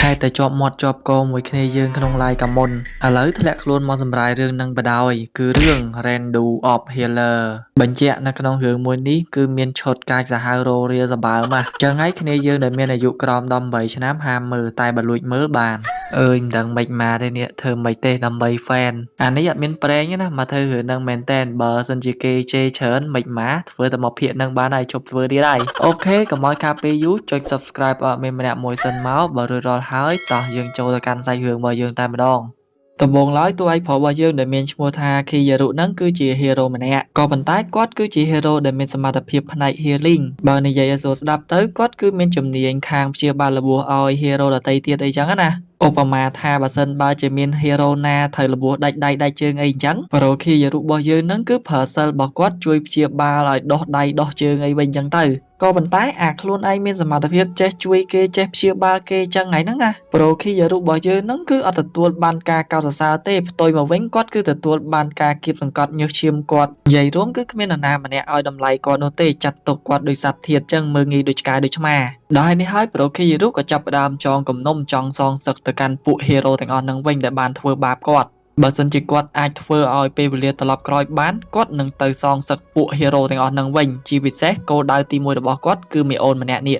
ហើយតែជាប់មាត់ជាប់កមួយគ្នាយើងក្នុងឡាយកាមុនឥឡូវធ្លាក់ខ្លួនមកសម្រាយរឿងនឹងបដ ாய் គឺរឿង Randu of Healer បញ្ជាក់នៅក្នុងរឿងមួយនេះគឺមានឈុតកាចសាហាវរោរាសបើម៉ាស់ចឹងហើយគ្នាយើងដែលមានអាយុក្រោម18ឆ្នាំហាមមើលតែបើលួចមើលបានអើយមិនដឹងមិនមកទេនេះធ្វើមិនទេដើម្បី fan អានេះអត់មានប្រេងណាមកធ្វើរឿងនឹងមែនតែនបើសិនជាគេជេរច្រើនមិនមកធ្វើតែមកភាកនឹងបានហើយជប់ធ្វើទៀតហើយអូខេកុំឲ្យការពេលយូរចុច subscribe អត់មានម្នាក់មួយសិនមកបើរួចរាល់ហើយតោះយើងចូលទៅកាន់សាច់រឿងរបស់យើងតែម្ដងដំបូងឡើយតួឯកប្រុសរបស់យើងដែលមានឈ្មោះថា Kiyaru នឹងគឺជាហេរ៉ូម្នាក់ក៏ប៉ុន្តែគាត់គឺជាហេរ៉ូដែលមានសមត្ថភាពផ្នែក healing បើនិយាយឲ្យស្រួលស្ដាប់ទៅគាត់គឺមានជំនាញខាងព្យាបាលរបួសឲ្យហេរ៉ូដទៃទៀតអីចឹងណាឧបមាថាបើសិនបើជាមានហេរ៉ូណាត្រូវរបួសដាច់ដៃដាច់ជើងអីចឹងប្រូ Kiyaru របស់យើងនឹងគឺប្រើសិលរបស់គាត់ជួយព្យាបាលឲ្យដោះដៃដោះជើងអីវិញចឹងទៅក៏ប៉ុន្តែអាខ្លួនឯងមានសមត្ថភាពចេះជួយគេចេះព្យាបាលគេចឹងហ្នឹងណាប្រូ Kiyaru របស់យើងនឹងគឺអត់ទទួលបានការកោតសរសើរទេផ្ទុយមកវិញគាត់គឺទទួលបានការគៀបសង្កត់ញើសឈាមគាត់និយាយរួមគឺគ្មាននរណាម្នាក់ឲ្យតម្លៃគាត់នោះទេចាត់ទុកគាត់ដោយសត្វធាតុចឹងមើងងាយដូចឆ្កែដូចឆ្មាដោយនេះហើយប្រូ Kiyaru ក៏ចាប់ផ្ដើមចងគំនុំចង់សងសឹកទៅកាន់ពួកហេរ៉ូទាំងអស់នឹងវិញដែលបានធ្វើបាបគាត់បើសិនជាគាត់អាចធ្វើឲ្យពេលវេលាត្រឡប់ក្រោយបានគាត់នឹងទៅសងសឹកពួកហេរ៉ូទាំងអស់នឹងវិញជាពិសេសគោលដៅទី1របស់គាត់គឺមេអូនម្នាក់នេះ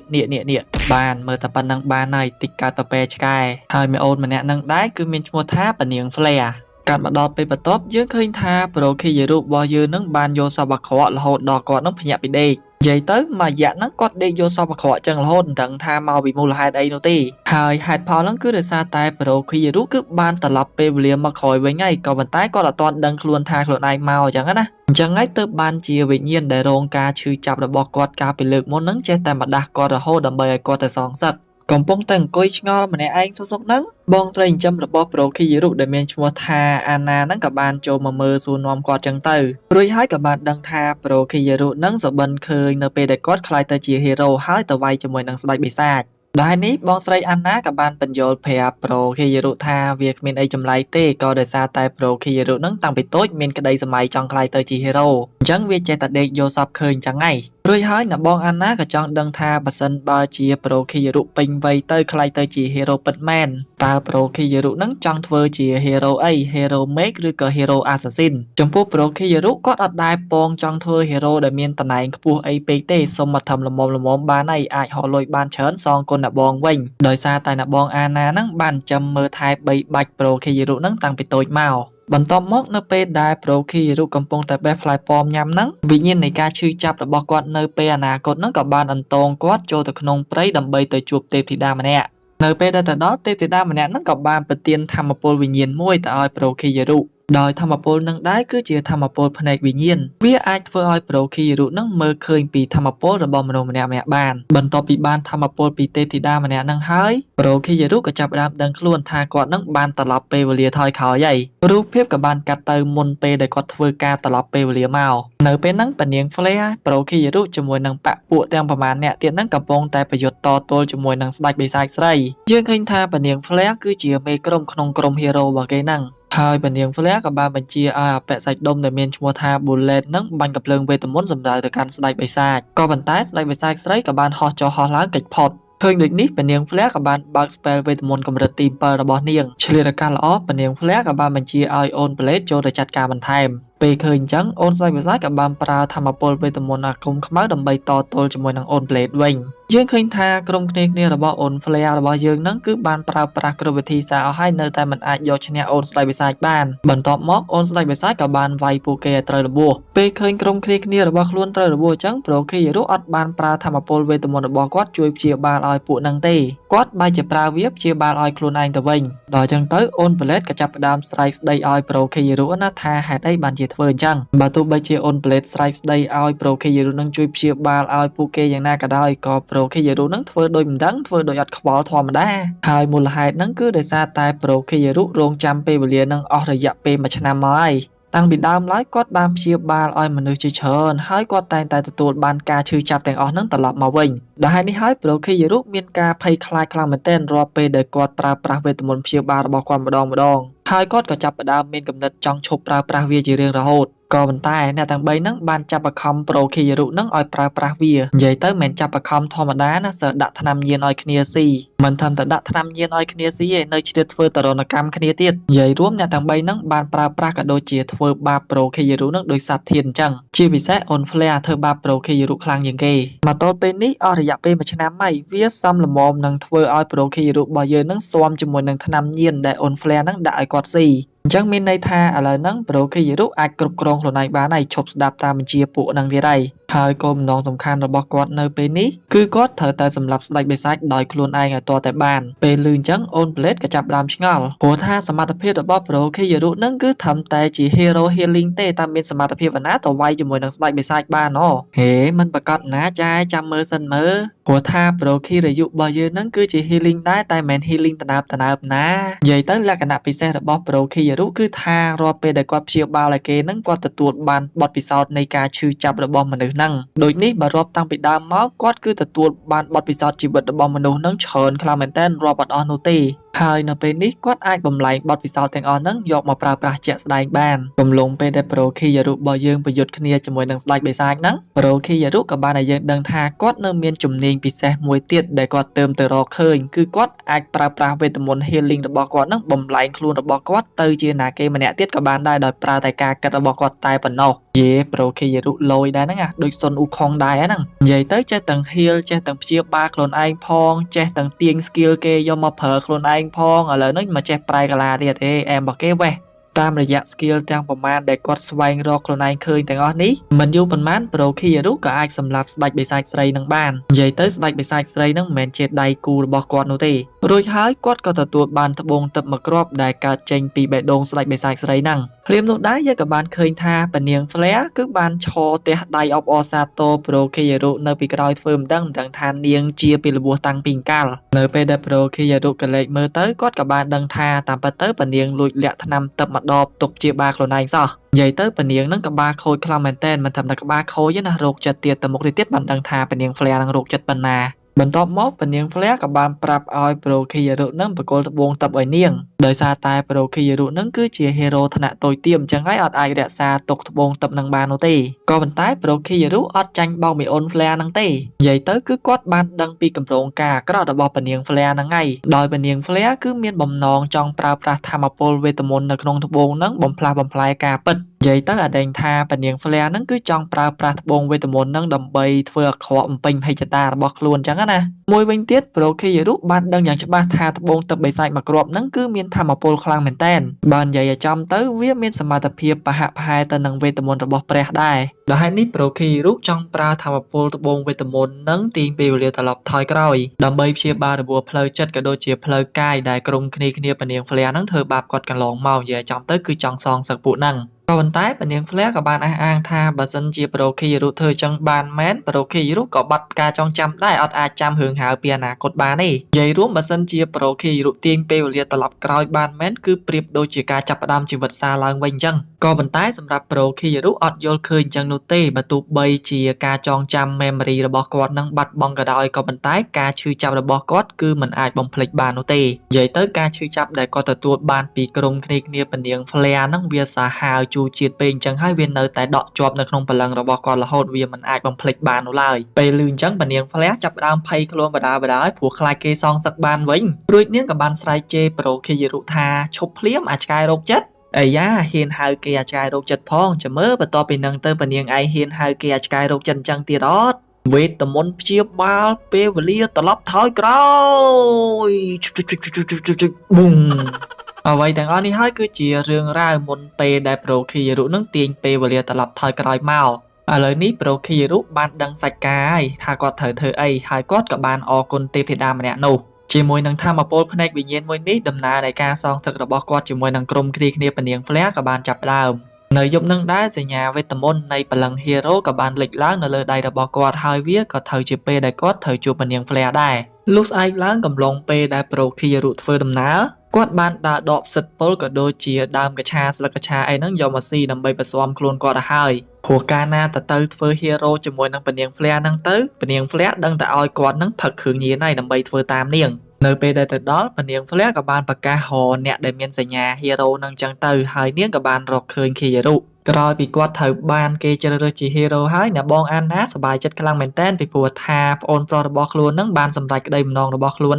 បានមើលតែប៉ុណ្្នឹងបានហើយតិចកើតទៅពេលឆ្កែហើយមេអូនម្នាក់នឹងដែរគឺមានឈ្មោះថាប៉នាង Flare កាត់មកដល់ពេលបន្ទាប់យើងឃើញថាប្រូ Kiyaru របស់យើងនឹងបានយកសពអាក្រក់រហូតដល់គាត់នឹងភ្ញាក់ពីដេកនិយាយទៅមួយរយៈហ្នឹងគាត់ដេកយកសពអាក្រក់ចឹងរហូតមិនដឹងថាមកពីមូលហេតុអីនោះទេហើយហេតុផលហ្នឹងគឺដោយសារតែប្រូ Kiyaru គឺបានត្រឡប់ពេលវេលាមកក្រោយវិញហើយក៏ប៉ុន្តែគាត់អត់ទាន់ដឹងខ្លួនថាខ្លួនឯងមកអញ្ចឹងណាអញ្ចឹងហើយទើបបានជាវិញ្ញាណដែលរងការឈឺចាប់របស់គាត់កាលពីលើកមុនហ្នឹងចេះតែមកដាស់គាត់រហូតដើម្បីឲ្យគាត់ទៅសងសឹកកំពុងតែអង្គុយឆ្ងល់ម្នាក់ឯងសុកហ្នឹងបងស្រីចិញ្ចឹមរបស់ប្រូ Kiyaru ដែលមានឈ្មោះថាអាណាហ្នឹងក៏បានចូលមកមើលសួរនាំគាត់ចឹងទៅរួចហើយក៏បានដឹងថាប្រូ Kiyaru ហ្នឹងសបិនឃើញនៅពេលដែលគាត់ខ្លាយទៅជាហេរ៉ូហើយទៅវាយជាមួយនឹងស្ដេចបិសាចដែលនេះបងស្រីអាណាក៏បានបញ្យល់ប្រាប់ប្រូ Kiyaru ថាវាគ្មានអីចម្លែកទេក៏ដោយសារតែប្រូ Kiyaru ហ្នឹងតាំងពីតូចមានក្តីសម័យចង់ខ្លាយទៅជាហេរ៉ូអញ្ចឹងវាចេះតែដេកយកសពឃើញចឹងហើយរួចហើយអ្នកបងអាណាក៏ចង់ដឹងថាបើសិនបើជាប្រូ Kiyaru ពេញវ័យទៅខ្លាយទៅជាហេរ៉ូពិតមែនតើប្រូ Kiyaru ហ្នឹងចង់ធ្វើជាហេរ៉ូអីហេរ៉ូមេកឬក៏ហេរ៉ូអាសាស៊ីនចំពោះប្រូ Kiyaru គាត់អត់ដែលពងចង់ធ្វើហេរ៉ូដែលមានតំណែងខ្ពស់អីពេកទេសុំមកធ្វើល្មមបានហើយអាចហៅលុយបានច្រើនសងគុណអ្នកបងវិញដោយសារតែអ្នកបងអាណាហ្នឹងបានចាំមើលថែបីបាច់ប្រូ Kiyaru ហ្នឹងតាំងពីតូចមកបន្ទាប់មកនៅពេលដែលប្រូ Kiyaru កំពុងតែបេះផ្លែប៉ោមញ៉ាំហ្នឹងវិញ្ញាណនៃការឈឺចាប់របស់គាត់នៅពេលអនាគតហ្នឹងក៏បានអន្តងគាត់ចូលទៅក្នុងព្រៃដើម្បីទៅជួបទេពធីតាម្នាក់នៅពេលដែលទៅដល់ទេពធីតាម្នាក់ហ្នឹងក៏បានប្រទានធម្មពលវិញ្ញាណមួយទៅឲ្យប្រូ Kiyaruដោយធម្មពលនឹងដែរគឺជាធម្មពលភ្នែកវិញ្ញាណវាអាចធ្វើឲ្យប្រូ Kiyaru នឹងមើលឃើញពីធម្មពលរបស់មនុស្សម្នាក់ៗបានបន្ទាប់ពីបានធម្មពលពីទេពធីតាម្នាក់នឹងហើយប្រូ Kiyaru ក៏ចាប់ផ្ដើមដឹងខ្លួនថាគាត់នឹងបានត្រឡប់ពេលវេលាថយក្រោយហើយរូបភាពក៏បានកាត់ទៅមុនពេលដែលគាត់ធ្វើការត្រឡប់ពេលវេលាមកនៅពេលហ្នឹងប៉នាង Flare ប្រូ Kiyaru ជាមួយនឹងបពពួកទាំងប្រមាណអ្នកទៀតហ្នឹងកំពុងតែប្រយុទ្ធតទល់ជាមួយនឹងស្ដេចបិសាចស្រីយើងឃើញថាប៉នាង Flare គឺជាមេក្រុមក្នុងក្រុមហេរ៉ូរបស់គេហ្នឹងហើយប៉នាង Flare ក៏បានបញ្ជាឲ្យអបិសាចដុំដែលមានឈ្មោះថា Bullet នឹងបាញ់កាភ្លើងវេទមន្តសម្ដៅទៅកាន់ស្ដេចបិសាចក៏ប៉ុន្តែស្ដេចបិសាចស្រីក៏បានហោះចុះហោះឡើងគេចផុតឃើញដូចនេះប៉នាង Flare ក៏បានបើក spell វេទមន្តកម្រិតទី7របស់នាងឆ្លៀតឱកាសល្អប៉នាង Flare ក៏បានបញ្ជាឲ្យអូន Blade ចូលទៅចាត់ការបន្ថែមពេលឃើញអញ្ចឹងអូនស្ដេចបិសាចក៏បានប្រើធម្មពលវេទមន្តអាគមខ្មៅដើម្បីតទល់ជាមួយនឹងអូន Blade វិញយើងឃើញថាក្រុមគ្នារបស់អូន Flare របស់យើងហ្នឹងគឺបានប្រើប្រាស់គ្រប់វិធីសាស្ត្រអស់ហើយនៅតែមិនអាចយកឈ្នះអូនស្ដេចបិសាចបានបន្ទាប់មកអូនស្ដេចបិសាចក៏បានវាយពួកគេឲ្យត្រូវរបួសពេលឃើញក្រុមគ្នារបស់ខ្លួនត្រូវរបួសអញ្ចឹងប្រូ Kiyaru អត់បានប្រើធម្មពលវេទមន្តរបស់គាត់ជួយព្យាបាលឲ្យពួកហ្នឹងទេគាត់បែរជាប្រើវាព្យាបាលឲ្យខ្លួនឯងទៅវិញដល់អញ្ចឹងទៅអូន Blade ក៏ចាប់ផ្ដើមស្រែកស្ដីឲ្យប្រូ Kiyaru ណាថាហេតុអីបានជាធ្វើអញ្ចឹងបើទោះបីជាអូន Blade ស្រែកស្ដីឲ្យប្រូ Kiyaru នឹងជួយព្យាបាលឲ្យពួកគេយ៉ាងណាក៏ដោយក៏ប្រូ Kiyaru នឹងធ្វើដូចមិនដឹងធ្វើដូចអត់ខ្វល់ធម្មតាហើយមូលហេតុហ្នឹងគឺដោយសារតែប្រូ Kiyaru រងចាំពេលវេលានឹងអស់រយៈពេល1ឆ្នាំមកហើយតាំងពីដើមឡើយគាត់បានព្យាបាលឲ្យមនុស្សជាច្រើនហើយគាត់តែងតែទទួលបានការឈឺចាប់ទាំងអស់ហ្នឹងត្រឡប់មកវិញដែលហេតុនេះហើយប្រូ Kiyaru មានការភ័យខ្លាចខ្លាំងមែនទែនរាល់ពេលដែលគាត់ប្រើប្រាស់វេទមន្តព្យាបាលរបស់គាត់ម្ដងហើយគាត់ក៏ចាប់ផ្ដើមមានគំនិតចង់ឈប់ប្រើប្រាស់វាជារៀងរហូត ក៏ប៉ុន្តែអ្នកទាំង3ហ្នឹងបានចាប់បង្ខំប្រូខេយារុហ្នឹងឲ្យប្រើប្រាស់វានិយាយទៅមិនចាប់បង្ខំធម្មតាណាសើដាក់ថ្នាំញៀនឲ្យគ្នាស៊ីមិនធំតែដាក់ថ្នាំញៀនឲ្យគ្នាស៊ីឯនៅជ្រៀតធ្វើទរណកម្មគ្នាទៀតនិយាយរួមអ្នកទាំង3ហ្នឹងបានប្រើប្រាស់ក៏ដូចជាធ្វើបាបប្រូខេយារុហ្នឹងដោយសត្វធានអញ្ចឹងជាពិសេសអូនហ្វ្លែធ្វើបាបប្រូខេយារុខ្លាំងជាងគេមកទល់ពេលនេះអស់រយៈពេល1ឆ្នាំហើយវាសមល្មមនឹងធ្វើឲ្យប្រូខេយារុរបស់យើងហ្នឹងស៊ាំជាមួយនឹងថ្នាំញៀនដែលអូនហ្វ្លែហ្នឹងដាក់ឲ្យគាត់ស៊ីអញ្ចឹងមានន័យថាឥឡូវហ្នឹងប្រូខេយារុអាចគ្រប់គ្រងខ្លួនឯងបានហើយឈប់ស្ដាប់តាមបញ្ជាពួកហ្នឹងទៀតហើយគោលបំណងសំខាន់របស់គាត់នៅពេលនេះគឺគាត់ត្រូវតែសម្លាប់ស្ដេចបិសាចដោយខ្លួនឯងឲ្យទាល់តែបានពេលឮអញ្ចឹងអូនប្លេតក៏ចាប់ផ្ដើមឆ្ងល់ព្រោះថាសមត្ថភាពរបស់ប្រូខេយារុហ្នឹងគឺត្រឹមតែជា hero healing ទេតែមានសមត្ថភាពណាទៅវាយជាមួយនឹងស្ដេចបិសាចបានហេមិនប្រកាសណាចាយចាំមើលសិនមើលព្រោះថាប្រូខេយារុរបស់យើងហ្នឹងគឺជា healing ដែរតែមិនមែន healing តើបណានិយាយទៅលក្ខណៈពិសេសរបស់ប្រូខេយារុគឺថារាល់ពេលដែលគាត់ព្យាបាលឲ្យគេហ្នឹងគាត់ទទួលបានបទពិសោធន៍នៃការឈឺចាប់របស់មនុស្សហ្នឹងដូចនេះបើរាប់តាំងពីដើមមកគាត់គឺទទួលបានបទពិសោធន៍ជីវិតរបស់មនុស្សហ្នឹងច្រើនខ្លាំងមែនទែនរាប់អត់អស់នោះទេហើយនៅពេលនេះគាត់អាចបំលែងបទពិសោធន៍ទាំងអស់ហ្នឹងយកមកប្រើប្រាស់ជាក់ស្ដែងបានកំឡុងពេលដែលប្រូខេយារុរបស់យើងប្រយុទ្ធគ្នាជាមួយនឹងស្ដេចបិសាចហ្នឹងប្រូខេយារុក៏បានឲ្យយើងដឹងថាគាត់នៅមានជំនាញពិសេសមួយទៀតដែលគាត់ទើបទៅរកឃើញគឺគាត់អាចប្រើប្រាស់វេទមន្ត healing របស់គាត់ហ្នឹងបំលែងខ្លួនរបស់គាត់ទៅជាណាគេម្នាក់ទៀតក៏បានដែរដោយប្រើតែការគិតរបស់គាត់តែប៉ុណ្ណោះយេប្រូខេយារុលយដែរហ្នឹងដូចសុនអ៊ូខុងដែរហ្នឹងនិយាយទៅចេះទាំង heal ចេះទាំងព្យាបាលខ្លួនឯងផងចេះទាំងទាញ skill គេយកមកប្រើខ្លួនឯងផងឥឡូវនេះមកចេះប្រែកាឡាទៀតអេអែមរបស់គេវេះតាមរយៈ skill ទាំងប្រមាណដែលគាត់ស្វែងរកខ្លួនឯងឃើញទាំងអស់នេះមិនយូរប៉ុន្មានប្រូខេយារុក៏អាចសម្លាប់ស្ដេចបិសាចស្រីនឹងបាននិយាយទៅស្ដេចបិសាចស្រីនឹងមិនមែនជាដៃគូរបស់គាត់នោះទេរួចហើយគាត់ក៏ទទួលបានត្បូងទឹកមួយគ្រាប់ដែលកើតចេញពីបេះដូងស្ដេចបិសាចស្រីហ្នឹងភ្លាមនោះដែរយើងក៏បានឃើញថាពនាងហ្វ្លែគឺបានឈរទះដៃអបអរសាទរប្រូខេយារុនៅពីក្រោយធ្វើមិនដឹងថានាងជាពីរបួសតាំងពីកាលនៅពេលដែលប្រូខេយារុក៏លេចមើលទៅគាត់ក៏បានដឹងថាតាមពិតទៅពនាងលួចលាក់ថ្នាំទឹកមកដបទុកជាបាខ្លួនឯងសោះនិយាយទៅពនាងនឹងក្បាលខូចខ្លាំងមែនតើមិនត្រឹមតែក្បាលខូចទេណារោគចិត្តទៀតទៅមុខទៀតបានដឹងថាពនាងហ្វ្លែនឹងរោគចិត្តប៉ុណ្ណាបន្ទាប់មកពនាងហ្វ្លែក៏បានប្រាប់ឲ្យប្រូខេយារុនឹងបកគលត្បូងទឹកឲ្យនាងដោយសារតែប្រូខេយារុនឹងគឺជាហេរ៉ូថ្នាក់តូចទាបអញ្ចឹងហើយអត់អាចរក្សាទុកត្បូងទឹកនឹងបាននោះទេក៏ប៉ុន្តែប្រូខេយារុអត់ចាញ់បោកមីអូនហ្វ្លែនឹងទេនិយាយទៅគឺគាត់បានដឹងពីគម្រោងការអាក្រក់របស់ពនាងហ្វ្លែនឹងហើយដោយពនាងហ្វ្លែគឺមានបំណងចង់ប្រើប្រាស់ធម្មពលវេទមន្តនៅក្នុងត្បូងនឹងបំផ្លាស់បំផ្លាយការពិតនិយាយទៅអដែងថាពនាងហ្វ្លែនឹងគឺចង់ប្រើប្រាស់ត្បូងវេទមន្តនឹងដើម្បីធ្វើអាក្រក់បំពេញភេជ្ជតារបស់ខ្លួនអញ្ចឹងណាមួយវិញទៀតប្រូខេយារុបានដឹងយ៉ាងច្បាស់ថាត្បូងទឹកបិសាចមួយគ្រាប់ហ្នឹងគឺមានធម្មពលខ្លាំងមែនតើបើនិយាយឲ្យចំទៅវាមានសមត្ថភាពប្រហាក់ប្រហែលទៅនឹងវេទមន្តរបស់ព្រះដែរដោយហេតុនេះប្រូខេយារុចង់ប្រើធម្មពលត្បូងវេទមន្តនឹងទាញពេលវេលាត្រឡប់ថយក្រោយដើម្បីព្យាបាលរបួសផ្លូវចិត្តក៏ដូចជាផ្លូវកាយដែលក្រុមគ្នាពនាងហ្វ្លែហ្នឹងធ្វើបាបគាត់កន្លងមកនិយាយចំទៅគឺចង់សងសឹកពួកហ្នឹងក៏ប៉ុន្តែពនាងហ្វ្លែក៏បានអះអាងថាបើសិនជាប្រូខេយារុធ្វើចឹងបានមែនប្រូខេយារុក៏បាត់ការចងចាំដែរអត់អាចចាំរឿងហៅពីអនាគតបានទេនិយាយរួមបើសិនជាប្រូខេយារុទាញពេលវេលាត្រឡប់ក្រោយបានមែនគឺប្រៀបដូចជាការចាប់ផ្ដើមជីវិតសារឡើងវិញអញ្ចឹងក៏ប៉ុន្តែសម្រាប់ប្រូខេយារុអត់យល់ឃើញអញ្ចឹងនោះទេបើទោះបីជាការចងចាំ memory របស់គាត់នឹងបាត់បង់ក៏ដោយក៏ប៉ុន្តែការឈឺចាប់របស់គាត់គឺមិនអាចបំភ្លេចបាននោះទេនិយាយទៅការឈឺចាប់ដែលគាត់ទទួលបានពីក្រុមគ្នាពនាងហ្វ្លែហ្នឹងវាសាហាវជូរជាតិពេកអញ្ចឹងហើយវានៅតែដក់ជាប់នៅក្នុងបលឹងរបស់គាត់រហូតវាមិនអាចបំភ្លេចបាននោះឡើយពេលឮអញ្ចឹងពនាងហ្វ្លែចាប់ផ្ដើមភ័យខ្លួនបដាឲ្យព្រោះខ្លាចគេសងសឹកបានវិញរួចនាងក៏បានស្រែកជេរប្រូខេយារុថាឈប់ភ្លាមអាចឆ្កែរោគចិត្តអាយ៉ាហ៊ានហៅគេអាចឆ្កែរោគចិត្តផងចាំមើលបន្ទាប់ពីនឹងទៅពនាងឯងហ៊ានហៅគេអាចឆ្កែរោគចិត្តអញ្ចឹងទៀតអត់វេទមន្តព្យាបាលពេលវេលាត្រឡប់ថយក្រោយប៊ុងអ្វីទាំងអស់នេះហើយគឺជារឿងរ៉ាវមុនពេលដែលប្រូខេយារុនឹងទាញពេលវេលាត្រឡប់ថយក្រោយមកឥឡូវនេះប្រូខេយារុបានដឹងសាច់ការហើយថាគាត់ត្រូវធ្វើអីហើយគាត់ក៏បានអរគុណទេពធីតាម្នាក់នោះជាមួយនឹងធម្មពលភ្នែកវិញ្ញាណមួយនេះដំណើរនៃការសងសឹករបស់គាត់ជាមួយនឹងក្រុមគ្នាពនាងហ្វ្លែក៏បានចាប់ផ្ដើមនៅយប់នឹងដែរសញ្ញាវេទមន្តនៃបលឹងហេរ៉ូក៏បានលេចឡើងនៅលើដៃរបស់គាត់ហើយវាក៏ត្រូវជាពេលដែលគាត់ត្រូវជួបពនាងហ្វ្លែដែរលុះស្អែកឡើងកំឡុងពេលដែលប្រូខេយារុធ្វើដំណើរគាត់បានដើរដកផ្សិតពុលក៏ដូចជាដើមកឆាស្លឹកកឆាអីហ្នឹងយកមកស៊ីដើម្បីបន្ស៊ាំខ្លួនគាត់ទៅហើយព្រោះកាលណាទៅធ្វើហេរ៉ូជាមួយនឹងពនាងហ្វ្លែហ្នឹងទៅពនាងហ្វ្លែដឹងតែឲ្យគាត់ហ្នឹងផឹកគ្រឿងញៀនហើយដើម្បីធ្វើតាមនាងនៅពេលដែលទៅដល់ពនាងហ្វ្លែក៏បានប្រកាសហៅអ្នកដែលមានសញ្ញាហេរ៉ូហ្នឹងចឹងទៅហើយនាងក៏បានរកឃើញខេយារុ ក្រោយពីគាត់ត្រូវបានគេជ្រើសរើសជា hero ហើយអ្នកបងអានណាសប្បាយចិត្តខ្លាំងមែនទែនពីព្រោះថាប្អូនប្រុសរបស់ខ្លួននឹងបានសម្រេចក្តីបំណងរបស់ខ្លួន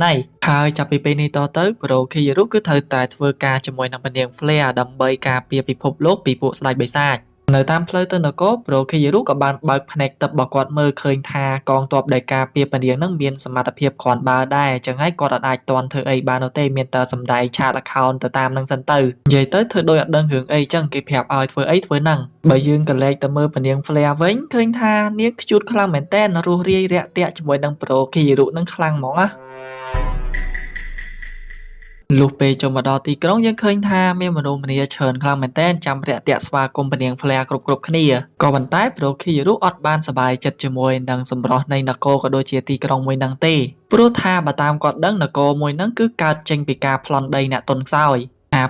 ហើយចាប់ពីពេលនេះតទៅ Prokiru គឺត្រូវតែធ្វើការជាមួយនឹងនាង Flare ដើម្បីការពារពិភពលោកពីពួកស្ដេចបិសាចនៅតាមផ្លូវទៅនគរ Prokiru ក៏បានបើកភ្នែកទឹករបស់គាត់មើលឃើញថាកងទ័ពដែលការពារនាងនឹងមានសមត្ថភាពគ្រាន់បើដែរចឹងហើយគាត់អាចទាន់ធ្វើអីបាននោះទេមានតែសម្ដែងឆាត account ទៅតាមនឹងសិនទៅនិយាយទៅធ្វើដូចអត់ដឹងរឿងអីចឹងគេប្រាប់ឲ្យធ្វើអីធ្វើហ្នឹងបើយើងក៏លេចទៅមើលនាង Flare វិញឃើញថានាងខ្ជូតខ្លាំងមែនតើរស់រាយរាក់ទាក់ជាមួយនឹង Prokiru នឹងខ្លាំងហ្មងណាលុះពេលចូលមកដល់ទីក្រុងយើងឃើញថាមានមនុស្សម្នាច្រើនខ្លាំងមែនទែនចាំរាក់ទាក់ស្វាគមន៍នាង Flare គ្រប់គ្នាក៏ប៉ុន្តែ Prokiru អត់បានសប្បាយចិត្តជាមួយនឹងសម្រស់នៃនគរក៏ដូចជាទីក្រុងមួយហ្នឹងទេព្រោះថាបើតាមគាត់ដឹងនគរមួយហ្នឹងគឺកើតចេញពីការប្លន់ដីអ្នកទុនខ្សោយ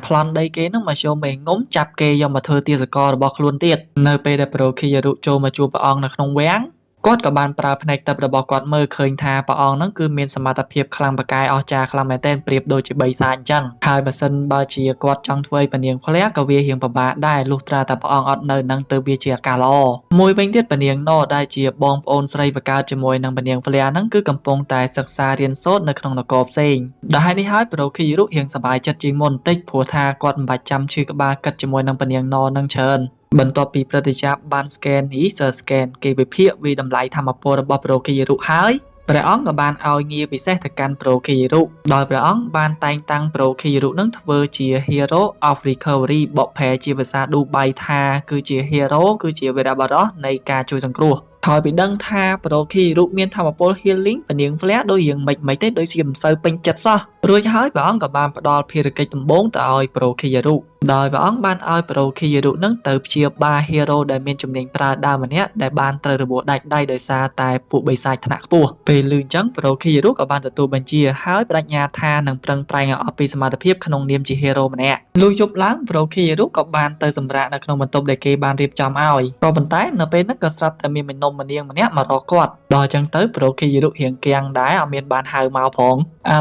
ប្លន់ដីគេនឹងមកចូលមេងុំចាប់គេយកមកធ្វើទាសកររបស់ខ្លួនទៀតនៅពេលដែល Prokiru ចូលមកជួបព្រះអង្គនៅក្នុងវាំងគាត់ក៏បានប្រើភ្នែកទឹករបស់គាត់មើលឃើញថាព្រះអង្គនឹងគឺមានសមត្ថភាពខ្លាំងប្រកែកអស្ចារ្យខ្លាំងមែនទែនប្រៀបដូចជាបិសាចអញ្ចឹងហើយបើសិនបើជាគាត់ចង់ធ្វើឲ្យនាង Flare ក៏វារៀងពិបាកដែរលុះត្រាតែព្រះអង្គអត់នៅនឹងទៅវាជាឱកាសល្អមួយវិញទៀតនាង No ដែលជាបងប្អូនស្រីបង្កើតជាមួយនឹងនាង Flare ហ្នឹងគឺកំពុងតែសិក្សារៀនសូត្រនៅក្នុងនគរផ្សេងដែលហើយនេះហើយ Prokiru រៀងសប្បាយចិត្តជាងមុនបន្តិចព្រោះថាគាត់មិនបាច់ចាំឈឺក្បាលគិតជាមួយនឹងនាង No នឹងច្រើនបន្ទាប់ពីព្រឹត្តិការណ៍បាន scan user scan គេវិភាគវិតម្លៃធម្មពលរបស់ Prokiru ហើយព្រះអង្គក៏បានឲ្យងារពិសេសទៅកាន់ Prokiru ដោយព្រះអង្គបានតែងតាំង Prokiru នឹងធ្វើជា Hero of Recovery បកប្រែជាភាសាឌូបៃថាគឺជា Hero គឺជាវីរបុរសនៃការជួយសង្គ្រោះហើយពីដឹងថា Prokiru មានធម្មពល healing នាង Flare ដូចរៀងមិនទេដូចជាមិនសូវពេញចិត្តសោះរួចហើយព្រះអង្គក៏បានផ្ដល់ភារកិច្ចដំបូងទៅឲ្យ Prokiru ដោយព្រះអង្គបានឲ្យ Prokiru នឹងទៅព្យាបាល hero ដែលមានជំនាញប្រើដាវម្នាក់ដែលបានត្រូវរបួសដាច់ដៃដោយសារតែពួកបិសាចថ្នាក់ខ្ពស់ពេលឮអញ្ចឹង Prokiru ក៏បានទទួលបញ្ជាហើយបដិញ្ញាថានឹងប្រឹងប្រែងឲ្យអស់ពីសមត្ថភាពក្នុងនាមជា hero ម្នាក់លុះយប់ឡើង Prokiru ក៏បានទៅសម្រាកនៅក្នុងបន្ទប់ដែលគេបានរៀបចំឲ្យក៏ប៉ុន្តែនៅពេលហ្នឹងក៏ស្រាប់តែមានមនុស្សម្នាងម្នាក់មករកគាត់ដល់អញ្ចឹងទៅ Prokiru រៀងគាំងដែរអត់មានបានហៅមកផង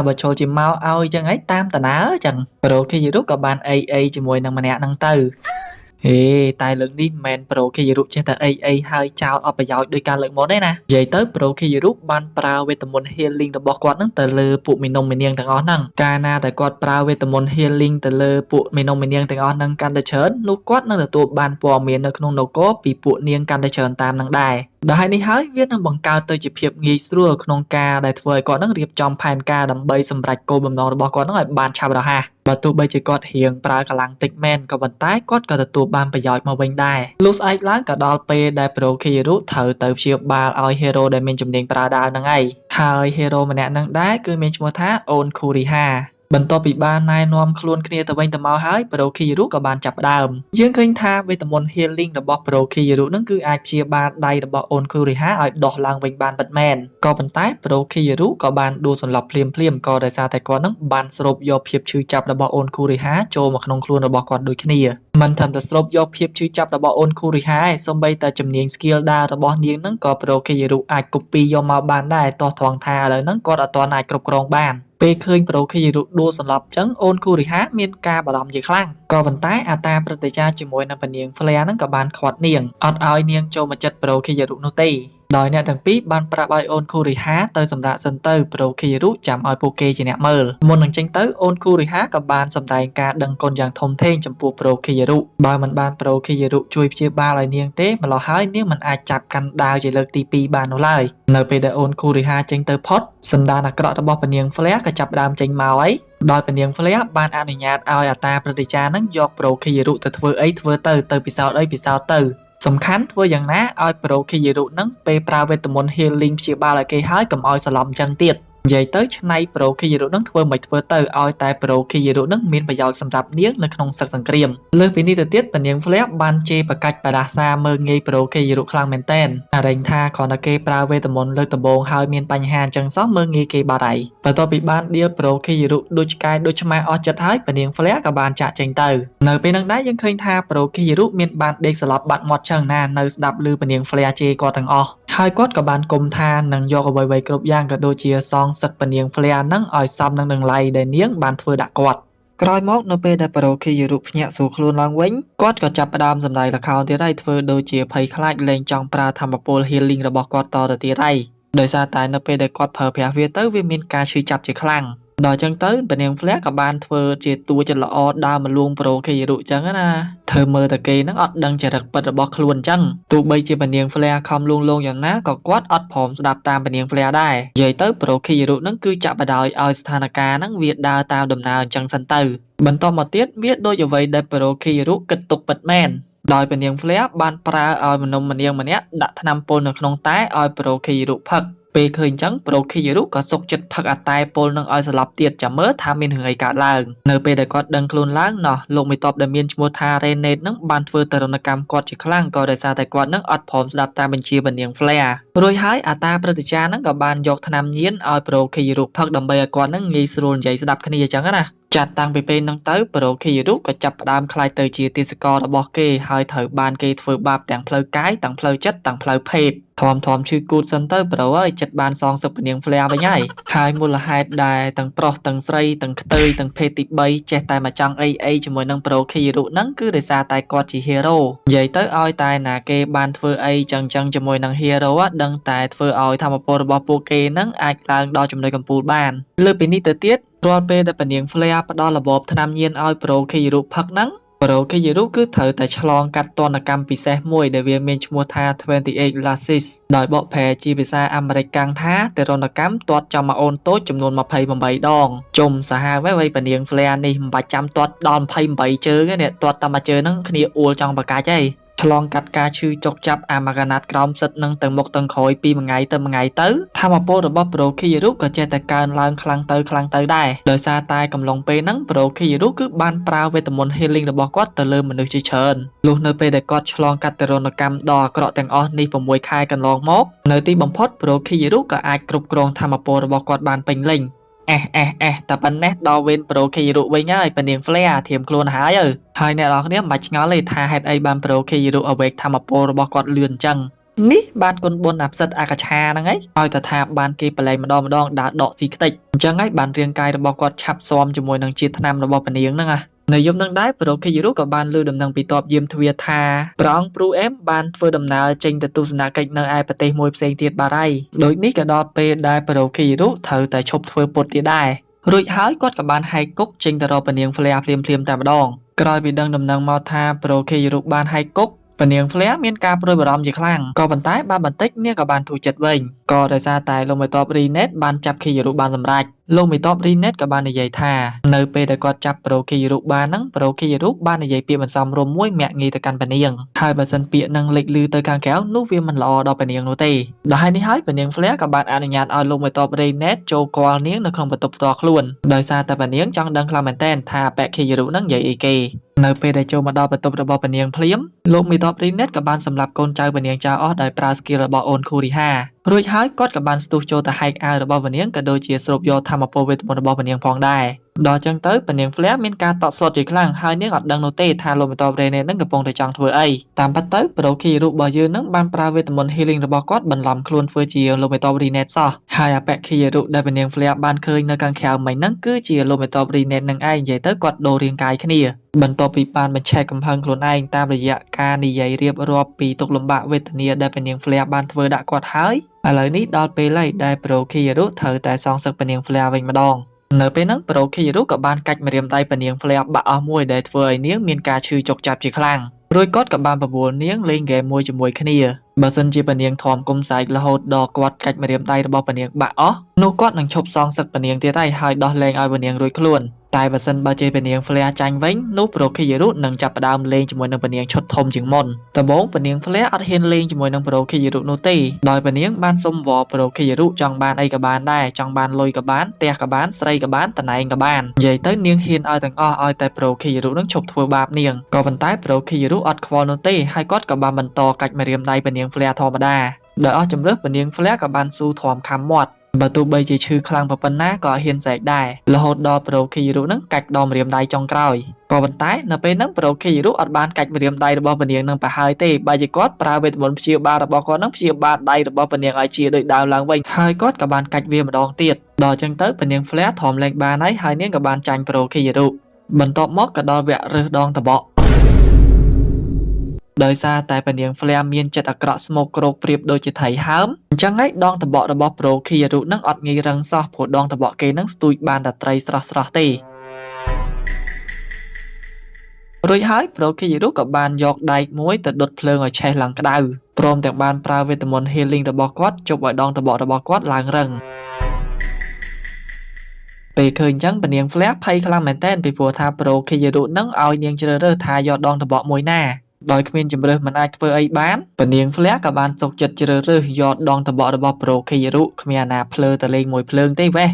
បើចូលជាមកឲ្យអញ្ចឹងហីតាមតាណាអញ្ចឹង Prokiru ក៏បានអីជាមួយនឹងម្នាក់ហ្នឹងទៅតែលើកនេះមិនមែន Prokiru ចេះតែអីហើយចោលអត់ប្រយោជន៍ដោយការលើកមុនទេណានិយាយទៅ Prokiru បានប្រើវេទមន្ត healing របស់គាត់ហ្នឹងទៅលើពួកមីនុំមីនាងទាំងអស់ហ្នឹងកាលណាតែគាត់ប្រើវេទមន្ត healing ទៅលើពួកមីនុំមីនាងទាំងអស់ហ្នឹងកាន់តែច្រើននោះគាត់នឹងទទួលបានព័ត៌មាននៅក្នុងនគរពីពួកនាងកាន់តែច្រើនតាមនឹងដែរដែលហើយនេះហើយវានឹងបង្កើតទៅជាភាពងាយស្រួលក្នុងការដែលធ្វើឲ្យគាត់នឹងរៀបចំផែនការដើម្បីសម្រេចគោលបំណងរបស់គាត់នឹងឲ្យបានឆាប់រហ័សបើទោះបីជាគាត់រៀងប្រើកម្លាំងតិចមែនក៏ប៉ុន្តែគាត់ក៏ទទួលបានប្រយោជន៍មកវិញដែរលុះស្អែកឡើងក៏ដល់ពេលដែល Prokiru ត្រូវទៅព្យាបាលឲ្យ hero ដែលមានជំនាញប្រើដាវហ្នឹងហើយ hero ម្នាក់ហ្នឹងដែរគឺមានឈ្មោះថា Onkurihaបន្ទាប់ពីបានណែនាំខ្លួនគ្នាទៅវិញទៅមកហើយ Prokiru ក៏បានចាប់ផ្ដើមយើងឃើញថាវេទមន្ត healing របស់ Prokiru នឹងគឺអាចព្យាបាលដៃរបស់ Onkuriha ឲ្យដោះឡើងវិញបានពិតមែនក៏ប៉ុន្តែ Prokiru ក៏បានដួលសន្លប់ភ្លាមក៏ដោយសារតែគាត់នឹងបានស្រូបយកភាពឈឺចាប់របស់ Onkuriha ចូលមកក្នុងខ្លួនរបស់គាត់ដូចគ្នាមិនត្រឹមតែស្រូបយកភាពឈឺចាប់របស់ Onkuriha ឯងសូម្បីតែជំនាញ skill ដាវរបស់នាងនឹងក៏ Prokiru អាច copy យកមកបានដែរទាស់ត្រង់ថាឥឡូវហ្នឹងគាត់អត់ទាន់អាចគ្រប់គ្រងបានពេលឃើញ Prokiru ដួលសន្លប់ចឹង Onkuriha មានការបារម្ភជាខ្លាំងក៏ប៉ុន្តែអាតាព្រឹត្តិការណ៍ជាមួយនឹងនាង Flare ហ្នឹងក៏បានខាត់នាងអត់ឲ្យនាងចូលមកចិត្ត Prokiru នោះទេដោយអ្នកទាំងពីរបានប្រាប់ឲ្យ Onkuriha ទៅសម្រាប់សិនទៅ Prokiru ចាំឲ្យពួកគេជាអ្នកមើលមុននឹងចេញទៅ Onkuriha ក៏បានសម្ដែងការដឹងគុណយ៉ាងធំធេងចំពោះ Prokiru បើមិនបាន Prokiru ជួយព្យាបាលឲ្យនាងទេម្ល៉េះហើយនាងមិនអាចចាប់កាន់ដាវជាលើកទី2បាននោះឡើយនៅពេលដែល Onkuriha ចេញទៅផុតសន្តានអាក្រក់របស់នាង Flare ក៏ចាប់ផ្ដើមចេញមកដោយនាង Flare បានអនុញ្ញាតឲ្យអាតាព្រឹត្តិការណ៍ហ្នឹងយក Prokiru ទៅធ្វើអីធ្វើទៅពិសោធន៍អីពិសោធន៍ទៅសំខាន់ធ្វើយ៉ាងណាឲ្យ Prokiru ហ្នឹងពេលប្រើវេទមន្ត healing ព្យាបាលឲ្យគេហើយកុំឲ្យសន្លប់អញ្ចឹងទៀតនិយាយទៅឆ្នៃ Prokiru នឹងធ្វើមិនធ្វើទៅឲ្យតែ Prokiru នឹងមានប្រយោជន៍សម្រាប់នាងនៅក្នុងសឹកសង្គ្រាមលើសពីនេះទៅទៀតនាង Flare បានជេរបកាច់បដាសាមើងងាយ Prokiru ខ្លាំងមែនតែនរែងថាគ្រាន់តែគេប្រើវេទមន្តលើកដំបូងហើយមានបញ្ហាអញ្ចឹងសោះមើងងាយគេបាត់ហើយបន្ទាប់ពីបានដៀល Prokiru ដូចឆ្កែដូចឆ្មាអស់ចិត្តហើយនាង Flare ក៏បានចាក់ចេញទៅនៅពេលហ្នឹងដែរយើងឃើញថា Prokiru មានបានដេកស្លាប់បាត់មាត់ចឹងណានៅស្ដាប់ឮនាង Flare ជេរគាត់ទាំងអស់ហើយគាត់ក៏បានគុំថានឹងយកអ្វីៗគ្រប់យ៉ាងក៏ដូចជាសងសឹកនាង Flare ហ្នឹងឲ្យសមនឹងតម្លៃដែលនាងបានធ្វើដាក់គាត់ ក្រោយមកនៅពេលដែលប្រូខេយរុភ្ញាក់សួរខ្លួនឡើងវិញគាត់ក៏ចាប់ផ្ដើមសម្ដែងល្ខោនទៀតហើយធ្វើដូចជាភ័យខ្លាចលែងចង់ប្រើធម្មពល healing របស់គាត់តទៅទៀតហើយដោយសារតែនៅពេលដែលគាត់ប្រើប្រាស់វាទៅវាមានការឈឺចាប់ជាខ្លាំងដល់ចឹងទៅពនាងហ្វ្លែក៏បានធ្វើជាតួចិត្តល្អដើរមកលួងប្រូខេយរុចឹងណាធ្វើមើលតែគេនឹងអត់ដឹងចរិតពិតរបស់ខ្លួនចឹងទោះបីជាពនាងហ្វ្លែខំលួងលោមយ៉ាងណាក៏គាត់អត់ព្រមស្ដាប់តាមពនាងហ្វ្លែដែរនិយាយទៅប្រូខេយរុនឹងគឺចាក់បដ ாய் ឲ្យស្ថានភាពហ្នឹងវាដើរតាមដំណើរអញ្ចឹងសិនទៅបន្តមកទៀតវាដូចអ្វីដែលប្រូខេយរុគិតទុកពិតមែនដោយពនាងហ្វ្លែបានប្រើឲ្យមនុស្សម្នាងម្នាក់ដាក់ថ្នាំពុលនៅក្នុងតែឲ្យប្រូខេយរុផឹកពេលឃើញអញ្ចឹងប្រូខេយរុក៏សុកចិត្តផឹកអាតែពុលនឹងឲ្យស្លាប់ទៀតចាំមើលថាមានរឿងអីកើតឡើងនៅពេលដែលគាត់ដឹងខ្លួនឡើងណោះលោកមេតបដែលមានឈ្មោះថារ៉េណេតនឹងបានធ្វើទរណកម្មគាត់ជាខ្លាំងក៏ដោយសារតែគាត់នឹងអត់ព្រមស្ដាប់តាមបញ្ជាពនាងហ្វ្លែរួចហើយអាតាព្រឹទ្ធាចារ្យនឹងក៏បានយកថ្នាំញៀនឲ្យប្រូខេយរុផឹកដើម្បីឲ្យគាត់នឹងងាយស្រួលនិយាយស្ដាប់គ្នាអញ្ចឹងណាចាត់តាំងពីពេលហ្នឹងទៅប្រូខេយរុក៏ចាប់ផ្ដើមខ្លាចទៅជាទាសកររបស់គេហើយត្រូវបានគេធ្វើបាបទាំងផ្លូវកាយទាំងផ្លូវចិត្តទាំងផ្លូវភេទធំឈឺគូតសិនទៅប្រូអើយចិត្តបានសងសឹកពនាងហ្វ្លែវិញហើយមូលហេតុដែលទាំងប្រុសទាំងស្រីទាំងខ្ទើយទាំងភេទទី3ចេះតែមកចង់អីជាមួយនឹងប្រូខេយរុហ្នឹងគឺដោយសារតែគាត់ជា hero និយាយទៅឲ្យតែណាគេបានធ្វើអីចឹងជាមួយនឹង hero ដឹងតែធ្វើឲ្យធម្មពលរបស់ពួកគេហ្នឹងអាចឡើងដល់ចំណុចកំពូលបានលើពីនេះទៅទៀតរាល់ពេលដែលពនាងហ្វ្លែផ្ដល់របបថ្នាំញៀនឲ្យប្រូខេយរុផឹកហ្នឹងប្រូខេយរុគឺត្រូវតែឆ្លងកាត់ទណ្ឌកម្មពិសេសមួយដែលវាមានឈ្មោះថា28 lashes ដោយបកប្រែជាភាសាអាមេរិកកាំងថាទរណកម្មទាត់ចំមកអូនតូចចំនួន28ដងជុំសាហាវហើយពនាងហ្វ្លែនេះមិនបាច់ចាំទាត់ដល់28ជើងទេទាត់តែមួយជើងហ្នឹងគ្នាអួលចង់បកាច់ហើយឆ្លងកាត់ការឈឺចុកចាប់អាមកណាត់ក្រោមសិតនឹងទៅមុខទៅក្រោយពីមួយថ្ងៃទៅមួយថ្ងៃទៅធម្មពលរបស់ប្រូខេយរុក៏ចេះតែកើនឡើងខ្លាំងទៅដែរដោយសារតែកំឡុងពេលហ្នឹងប្រូខេយរុគឺបានប្រើវេទមន្ត healing របស់គាត់ទៅលើមនុស្សជាច្រើនលុះនៅពេលដែលគាត់ឆ្លងកាត់ទរណកម្មដ៏អាក្រក់ទាំងអស់នេះ6ខែកន្លងមកនៅទីបំផុតប្រូខេយរុក៏អាចគ្រប់គ្រងធម្មពលរបស់គាត់បានពេញលេញតែប៉ុណ្ណេះដល់វេនប្រូខេយរុវិញហើយពនាងហ្វ្លែធៀមខ្លួនហើយអ្នកនរគ្នាមិនបាច់ឆ្ងល់ទេថាហេតុអីបានប្រូខេយរុអវេកធម្មពលរបស់គាត់លឿនអញ្ចឹងនេះបានគុណបុណ្យអាផ្សិតអាកាឆាហ្នឹងឯងឲ្យតថាបានគេប្រឡែងម្ដងដើរដកស៊ីខ្ទេចអញ្ចឹងហើយបានរាងកាយរបស់គាត់ឆាប់ស៊ាំជាមួយនឹងជាតិថ្នាំរបស់ពនាងហ្នឹងនៅយប់នឹងដែរប្រូខេយរុក៏បានលើដំណឹងពីតបយាមទ្វារថាព្រះអង្គព្រូអេមបានធ្វើដំណើរចេញទៅទស្សនកិច្ចនៅឯប្រទេសមួយផ្សេងទៀតបាទហើយដូចនេះក៏ដល់ពេលដែលប្រូខេយរុត្រូវតែឈប់ធ្វើពុតទៀតដែររួចហើយគាត់ក៏បានហែកគុកចេញទៅរកពនាងហ្វ្លែភ្លាមតែម្ដងក្រោយពីដឹងដំណឹងមកថាប្រូខេយរុបានហែកគុកពនាងហ្វ្លែមានការព្រួយបារម្ភជាខ្លាំងក៏ប៉ុន្តែបានបន្តិចនាងក៏បានធូរចិត្តវិញក៏ដោយសារតែលោកមេតបរីណេតបានចាប់ខេយរុបានសម្រេចលោកមេតបរីណេតក៏បាននិយាយថានៅពេលដែលគាត់ចាប់ប្រូខេយរុបានហ្នឹងប្រូខេយរុបាននិយាយពាក្យមិនសមរម្យមួយមាក់ងាយទៅកាន់ពនាងហើយបើសិនពាក្យហ្នឹងលេចឮទៅខាងក្រៅនោះវាមិនល្អដល់ពនាងនោះទេដល់ហើយនេះហើយពនាងហ្វ្លែក៏បានអនុញ្ញាតឲ្យលោកមេតបរីណេតចូលគាល់នាងនៅក្នុងបន្ទប់ផ្ទាល់ខ្លួនដោយសារតែពនាងចង់ដឹងខ្លាំងមែនទែនថាបេខេយរុហ្នឹងនិយាយអីគេនៅពេលដែលចូលមកដល់បន្ទប់របស់ពនាងភ្លាមលោកមេតបរីណេតក៏បានសម្លាប់កូនចៅពនាងចៅអស់ដោយប្រើ skill របស់អូនគូរីហារួចហើយគាត់ក៏បានស្ទុះចូលទៅហែកអាវរបស់ពនាងក៏ដូចជាស្រូបយកធម្មពលវេទមន្តរបស់ពនាងផងដែរដល់ចឹងទៅពនាងហ្វ្លែមានការតក់ស្លុតជាខ្លាំងហើយនាងអត់ដឹងនោះទេថាលោកមេតបរេណេនឹងកំពុងតែចង់ធ្វើអីតាមពិតទៅប្រូខេយរុរបស់យើងនឹងបានប្រើវេទមន្ត healing របស់គាត់បន្លំខ្លួនធ្វើជាលោកមេតបរីណេតសោះហើយអបេខេយរុដែលពនាងហ្វ្លែបានឃើញនៅខាងក្រៅមិញហ្នឹងគឺជាលោកមេតបរីណេតនឹងឯងនិយាយទៅគាត់ដូររាងកាយគ្នាបន្ទាប់ពីបានបញ្ឆេះកំហឹងខ្លួនឯងតាមរយៈការនិយាយរៀបរាប់ពីទុក្ខលំបាកវេទនាដែលពនាងហ្វ្លែបានធ្វើដាក់គាត់ហើយឥឡូវនេះដល់ពេលហើយដែលប្រូខេយរុត្រូវតែសងសឹកពនាងហ្វ្លែវិញម្ដងនៅពេលហ្នឹងប្រូខេយរុក៏បានកាច់ម្រាមដៃពនាងហ្វ្លែបាក់អស់មួយដែលធ្វើឲ្យនាងមានការឈឺចុកចាប់ជាខ្លាំងរួចគាត់ក៏បានបបួលនាងលេងហ្គេមមួយជាមួយគ្នាបើសិនជាពនាងធំគុំសែករហូតដល់គាត់កាច់ម្រាមដៃរបស់ពនាងបាក់អស់នោះគាត់នឹងឈប់សងសឹកពនាងទៀតហើយដោះលែងឲ្យពនាងរួចខ្លួនតែបើសិនបើជាពនាងហ្វ្លែចាញ់វិញនោះប្រូខេយរុនឹងចាប់ផ្ដើមលេងជាមួយនឹងពនាងឈុតធំជាងមុនដំបូងពនាងហ្វ្លែអត់ហ៊ានលេងជាមួយនឹងប្រូខេយរុនោះទេដោយពនាងបានសុំវល់ប្រូខេយរុចង់បានអីក៏បានដែរចង់បានលុយក៏បានផ្ទះក៏បានស្រីក៏បានតំណែងក៏បាននិយាយទៅនាងហ៊ានឲ្យទាំងអស់ឲ្យតែប្រូខេយរុនឹងឈប់ធ្វើបាបនាងក៏ប៉ុន្តែប្រូខេយរុអត់ខ្វល់នោះទេហើយគាត់ក៏បានបន្តកាច់ម្រាមដៃពនាងហ្វ្លែធម្មតាដោយអស់ជំរឿសពនាងហ្វ្លែក៏បានស៊ូធំខំមាត់បើទោះបីជាឈឺខ្លាំងប៉ុណ្ណាក៏ហ៊ានសែកដែររហូតដល់ប្រូខេយរុនឹងកាច់ដល់ម្រាមដៃចុងក្រោយក៏ប៉ុន្តែនៅពេលហ្នឹងប្រូខេយរុអត់បានកាច់ម្រាមដៃរបស់ពនាងនឹងប្រហើយទេបើជាគាត់ប្រើវេទមន្តព្យាបាលរបស់គាត់នឹងព្យាបាលដៃរបស់ពនាងឲ្យជាដូចដើមឡើងវិញហើយគាត់ក៏បានកាច់វាម្ដងទៀតដល់អញ្ចឹងទៅពនាងហ្វ្លែធំលេងបានហើយនាងក៏បានចាញ់ប្រូខេយរុ បន្ទាប់មកក៏ដល់វគ្គរើសដងតបកដោយសារតែពនាង Flare មានចិត្តអាក្រក់ស្មោកគ្រោកប្រៀបដូចជាថៃហើមអញ្ចឹងហើយដងតបករបស់ Pro Kiyaru នឹងអត់ងាយរឹងសោះព្រោះដងតបកគេនឹងស្ទួយបានតែត្រីស្រស់ៗទេរួចហើយ Pro Kiyaru ក៏បានយកដែកមួយទៅដុតភ្លើងឲ្យឆេះឡើងក្តៅព្រមទាំងបានប្រើវេទមន្ត Healing របស់គាត់ជប់ឲ្យដងតបករបស់គាត់ឡើងរឹងពេលឃើញអញ្ចឹងពនាង Flare ភ័យខ្លាំងមែនទែនពីព្រោះថា Pro Kiyaru នឹងឲ្យនាងជ្រើសរើសថាយកដងតបកមួយណាដោយគ្មានជំរើសមិនអាចធ្វើអីបានពនាង Flare ក៏បានសុខចិត្តជ្រើសរើសយកដងតបករបស់ Pro Kiyaru គ្មានអាណាភ្លើទៅលេងមួយភ្លើងទេវ៉េ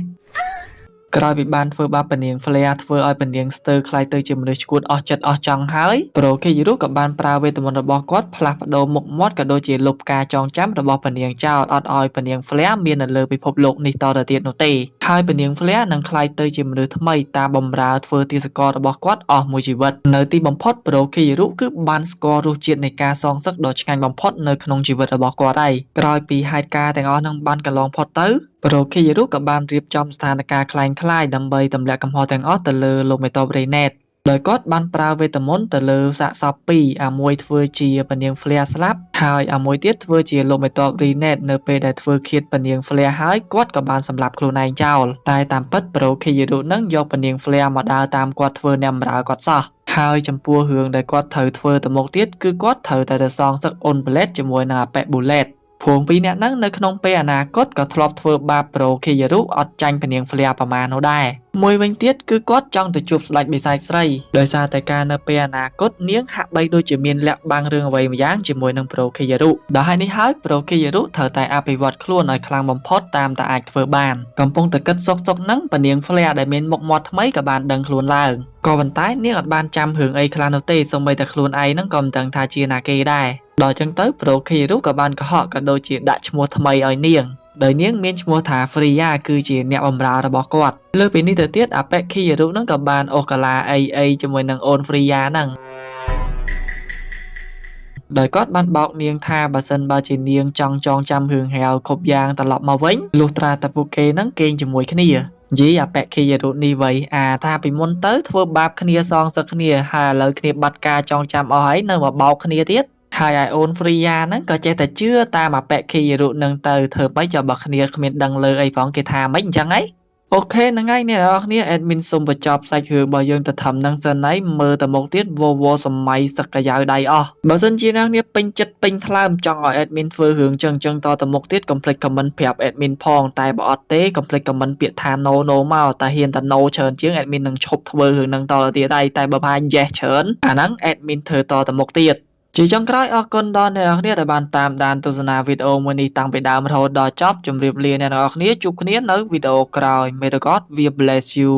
ក្រោយពីបានធ្វើបាបពនាង Flare ធ្វើឲ្យពនាងស្ទើរខ្លាយទៅជាមនុស្សឈួតអស់ចិត្តអស់ចង់ហើយ Pro Kiyaru ក៏បានប្រើវេទមន្តរបស់គាត់ផ្លាស់ប្ដូរមុខមាត់ក៏ដូចជាលុបការចងចាំរបស់ពនាងចោលអត់ឲ្យពនាង Flare មាននៅលើពិភពលោកនេះតទៅទៀតនោះទេហើយពនាង Flare នឹងខ្លាយទៅជាមនុស្សថ្មីតាមបម្រើធ្វើទាសកររបស់គាត់អស់មួយជីវិតនៅទីបំផុត Pro Kiyaru គឺបានស្គាល់រសជាតិនៃការសងសឹកដ៏ឆ្ងាញ់បំផុតនៅក្នុងជីវិតរបស់គាត់ហើយក្រោយពីហេតុការណ៍ទាំងអស់នឹងបានកន្លងផុតទៅPro Kiyaru ក៏បានរៀបចំស្ថានភាពคล้ายៗដើម្បីទម្លាក់កំហុសទាំងអស់ទៅលើលោកមេតបរេណេតដោយគាត់បានប្រើវេទមន្តទៅលើសាកសពពីរអាមួយធ្វើជាពនាង Flare ស្លាប់ហើយអាមួយទៀតធ្វើជាលោកមេតបរេណេតនៅពេលដែលធ្វើឃាតពនាង Flare ហើយគាត់ក៏បានសម្លាប់ខ្លួនឯងចោលតែតាមពិត Pro Kiyaru នឹងយកពនាង Flare មកដើរតាមគាត់ធ្វើអ្នកបម្រើគាត់សោះហើយចំពោះរឿងដែលគាត់ត្រូវធ្វើទៅមុខទៀតគឺគាត់ត្រូវតែទៅសងសឹកអូនប្លេតជាមួយនឹងអាប៉ែប៊ូឡេតព្រោះពីរអ្នកហ្នឹងនៅក្នុងពេលអនាគតក៏ធ្លាប់ធ្វើបាប Pro Kiyaru អត់ចាញ់ពនាង Flare ប្រមាណនោះដែរមួយវិញទៀតគឺគាត់ចង់ទៅជួបស្ដេចបិសាចស្រីដោយសារតែការនៅពេលអនាគតនាងហាក់បីដូចជាមានលាក់បាំងរឿងអ្វីម្យ៉ាងជាមួយនឹង Pro Kiyaru ដោយហេតុនេះហើយ Pro Kiyaru ត្រូវតែអភិវឌ្ឍខ្លួនឲ្យខ្លាំងបំផុតតាមតែអាចធ្វើបានកំពុងតែគិតសុកហ្នឹងពនាង Flare ដែលមានមុខមាត់ថ្មីក៏បានដឹងខ្លួនឡើងក៏ប៉ុន្តែនាងអត់បានចាំរឿងអីខ្លះនោះទេសូម្បីតែខ្លួនឯងហ្នឹងក៏មិនដឹងថាជាណាគេដែរដល់ចឹងទៅ Pro Kiyaru ក៏បានកុហកក៏ដូចជាដាក់ឈ្មោះថ្មីឲ្យនាងដោយនាងមានឈ្មោះថា Freya គឺជាអ្នកបម្រើរបស់គាត់លើពីនេះទៅទៀតអាប៉ែ Kiyaru នឹងក៏បានអូសកាឡាអីជាមួយនឹងអូន Freya ហ្នឹងដោយគាត់បានបោកនាងថាបើសិនបើជានាងចង់ចងចាំរឿងរ៉ាវគ្រប់យ៉ាងត្រឡប់មកវិញលុះត្រាតែពួកគេនឹងគេងជាមួយគ្នានិយាយអាប៉ែ Kiyaru នេះវៃថាពីមុនទៅធ្វើបាបគ្នាសងសឹកគ្នាហើយឥឡូវគ្នាបាត់ការចងចាំអស់ហើយនៅមកបោកគ្នាទៀតហើយឯអូន Freya ហ្នឹងក៏ចេះតែជឿតាមអាប៉ែ Kiyaru ហ្នឹងទៅធ្វើម៉េចបើគ្នាគ្មានដឹងលើអីផងគេថាម៉េចអញ្ចឹងហីអូខេហ្នឹងហើយអ្នកនរគ្នា admin សូមបញ្ចប់សាច់រឿងរបស់យើងទៅត្រឹមហ្នឹងសិនហើយមើលទៅមុខទៀតវសម័យសឹកកាយ៉ៅដៃអស់បើសិនជាអ្នកគ្នាពេញចិត្តពេញថ្លើមចង់ឲ្យ admin ធ្វើរឿងចឹងតទៅមុខទៀតកុំភ្លេច comment ប្រាប់ admin ផងតែបើអត់ទេកុំភ្លេច comment ពាក្យថា no មកតែហ៊ានតែ no ច្រើនជាង admin នឹងឈប់ធ្វើរឿងហ្នឹងតទៅទៀតហើយតែបើថា yes ច្រើនអាហ្នឹង admin ធ្វើតទៅមុខទៀតជាចុងក្រោយអរគុណដល់អ្នកនរគ្នាដែលបានតាមដានទស្សនាវីដេអូមួយនេះតាំងពីដើមរហូតដល់ចប់ជម្រាបលាអ្នកនរគ្នាជួបគ្នានៅវីដេអូក្រោយ May the God bless you